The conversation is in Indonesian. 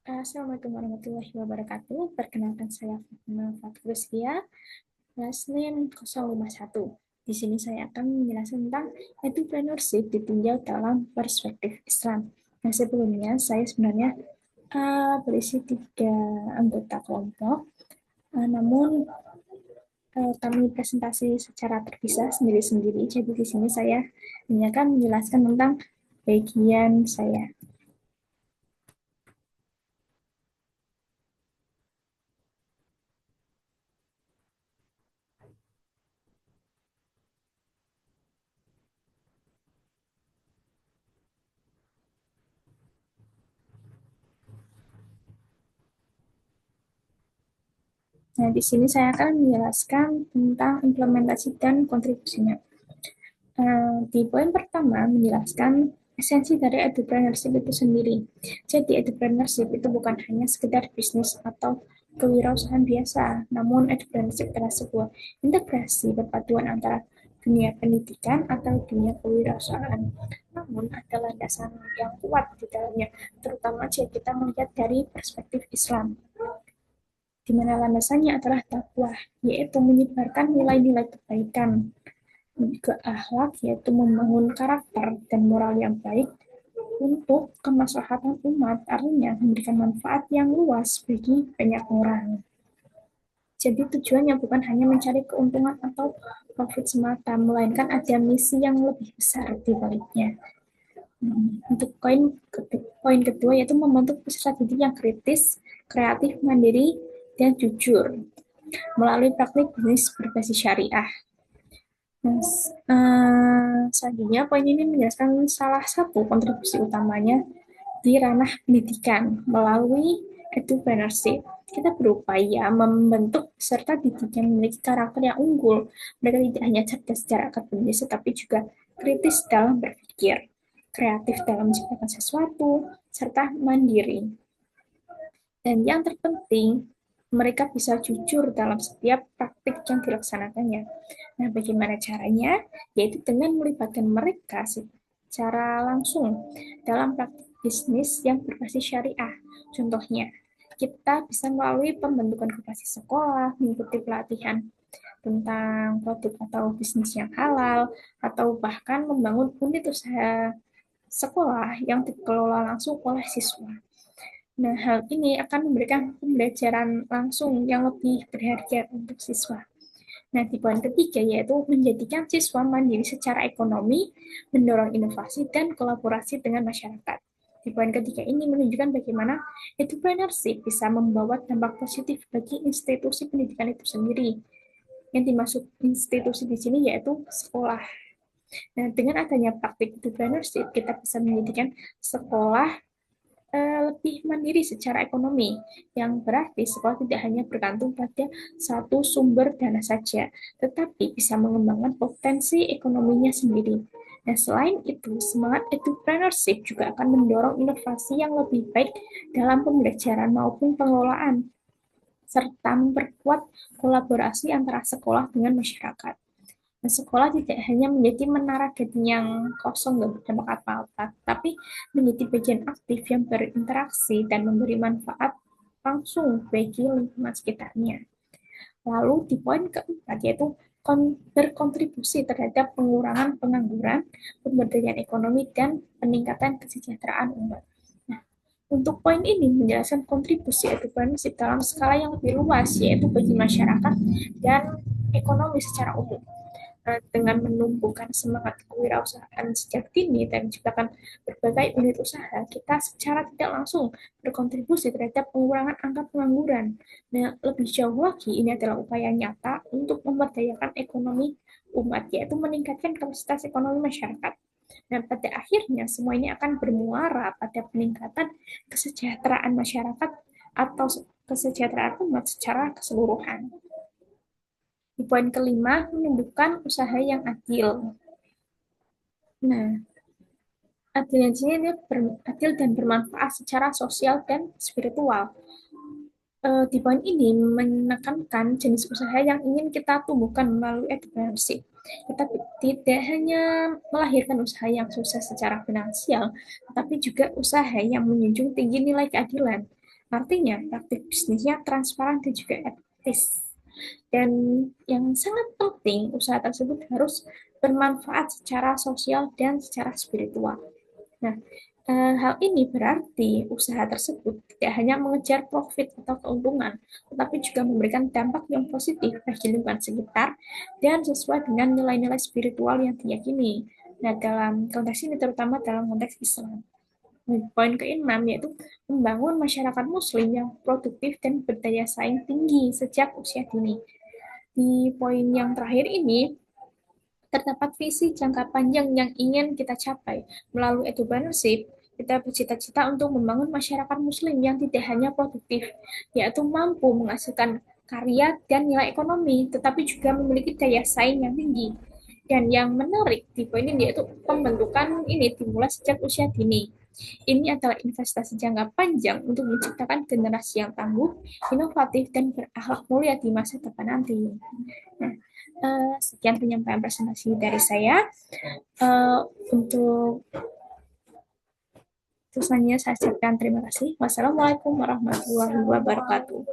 Assalamualaikum warahmatullahi wabarakatuh. Perkenalkan saya Fatima Fathruskia, kelas NIM 051. Di sini saya akan menjelaskan tentang entrepreneurship ditinjau dalam perspektif Islam. Nah, sebelumnya saya sebenarnya berisi tiga anggota kelompok, namun kami presentasi secara terpisah sendiri-sendiri. Jadi di sini saya hanya akan menjelaskan tentang bagian saya. Nah, di sini saya akan menjelaskan tentang implementasi dan kontribusinya. Di poin pertama, menjelaskan esensi dari entrepreneurship itu sendiri. Jadi, entrepreneurship itu bukan hanya sekedar bisnis atau kewirausahaan biasa, namun entrepreneurship adalah sebuah integrasi perpaduan antara dunia pendidikan atau dunia kewirausahaan. Namun, ada landasan yang kuat di dalamnya, terutama jika kita melihat dari perspektif Islam, di mana landasannya adalah dakwah, yaitu menyebarkan nilai-nilai kebaikan, juga akhlak, yaitu membangun karakter dan moral yang baik untuk kemaslahatan umat, artinya memberikan manfaat yang luas bagi banyak orang. Jadi tujuannya bukan hanya mencari keuntungan atau profit semata, melainkan ada misi yang lebih besar di baliknya. Untuk poin kedua yaitu membentuk peserta didik yang kritis, kreatif, mandiri, dan jujur melalui praktik bisnis berbasis syariah. Nah, selanjutnya, poin ini menjelaskan salah satu kontribusi utamanya di ranah pendidikan melalui entrepreneurship. Kita berupaya membentuk peserta didik yang memiliki karakter yang unggul. Mereka tidak hanya cerdas secara akademis, tetapi juga kritis dalam berpikir, kreatif dalam menciptakan sesuatu, serta mandiri. Dan yang terpenting, mereka bisa jujur dalam setiap praktik yang dilaksanakannya. Nah, bagaimana caranya? Yaitu dengan melibatkan mereka secara langsung dalam praktik bisnis yang berbasis syariah. Contohnya, kita bisa melalui pembentukan koperasi sekolah, mengikuti pelatihan tentang produk atau bisnis yang halal, atau bahkan membangun unit usaha sekolah yang dikelola langsung oleh siswa. Nah, hal ini akan memberikan pembelajaran langsung yang lebih berharga untuk siswa. Nah, di poin ketiga yaitu menjadikan siswa mandiri secara ekonomi, mendorong inovasi dan kolaborasi dengan masyarakat. Di poin ketiga ini menunjukkan bagaimana entrepreneurship bisa membawa dampak positif bagi institusi pendidikan itu sendiri. Yang dimaksud institusi di sini yaitu sekolah. Nah, dengan adanya praktik entrepreneurship, kita bisa menjadikan sekolah lebih mandiri secara ekonomi, yang berarti sekolah tidak hanya bergantung pada satu sumber dana saja, tetapi bisa mengembangkan potensi ekonominya sendiri. Nah, selain itu, semangat entrepreneurship juga akan mendorong inovasi yang lebih baik dalam pembelajaran maupun pengelolaan, serta memperkuat kolaborasi antara sekolah dengan masyarakat. Nah, sekolah tidak hanya menjadi menara gading yang kosong dan berdampak apa-apa, tapi menjadi bagian aktif yang berinteraksi dan memberi manfaat langsung bagi lingkungan sekitarnya. Lalu di poin keempat yaitu berkontribusi terhadap pengurangan pengangguran, pemberdayaan ekonomi, dan peningkatan kesejahteraan umat. Nah, untuk poin ini menjelaskan kontribusi entrepreneurship dalam skala yang lebih luas, yaitu bagi masyarakat dan ekonomi secara umum. Dengan menumbuhkan semangat kewirausahaan sejak dini dan menciptakan berbagai unit usaha, kita secara tidak langsung berkontribusi terhadap pengurangan angka pengangguran. Nah, lebih jauh lagi, ini adalah upaya nyata untuk memberdayakan ekonomi umat, yaitu meningkatkan kapasitas ekonomi masyarakat. Dan pada akhirnya, semua ini akan bermuara pada peningkatan kesejahteraan masyarakat atau kesejahteraan umat secara keseluruhan. Di poin kelima, menumbuhkan usaha yang adil. Nah, adil di sini dia adil dan bermanfaat secara sosial dan spiritual. Di poin ini menekankan jenis usaha yang ingin kita tumbuhkan melalui entrepreneurship. Kita tidak hanya melahirkan usaha yang sukses secara finansial, tetapi juga usaha yang menjunjung tinggi nilai keadilan. Artinya, praktik bisnisnya transparan dan juga etis. Dan yang sangat penting, usaha tersebut harus bermanfaat secara sosial dan secara spiritual. Nah, hal ini berarti usaha tersebut tidak hanya mengejar profit atau keuntungan, tetapi juga memberikan dampak yang positif bagi lingkungan sekitar dan sesuai dengan nilai-nilai spiritual yang diyakini. Nah, dalam konteks ini terutama dalam konteks Islam. Poin keenam yaitu membangun masyarakat Muslim yang produktif dan berdaya saing tinggi sejak usia dini. Di poin yang terakhir ini, terdapat visi jangka panjang yang ingin kita capai. Melalui entrepreneurship, kita bercita-cita untuk membangun masyarakat Muslim yang tidak hanya produktif, yaitu mampu menghasilkan karya dan nilai ekonomi, tetapi juga memiliki daya saing yang tinggi. Dan yang menarik di poin ini yaitu pembentukan ini dimulai sejak usia dini. Ini adalah investasi jangka panjang untuk menciptakan generasi yang tangguh, inovatif, dan berakhlak mulia di masa depan nanti. Nah, sekian penyampaian presentasi dari saya. Eh, untuk selanjutnya saya ucapkan terima kasih. Wassalamualaikum warahmatullahi wabarakatuh.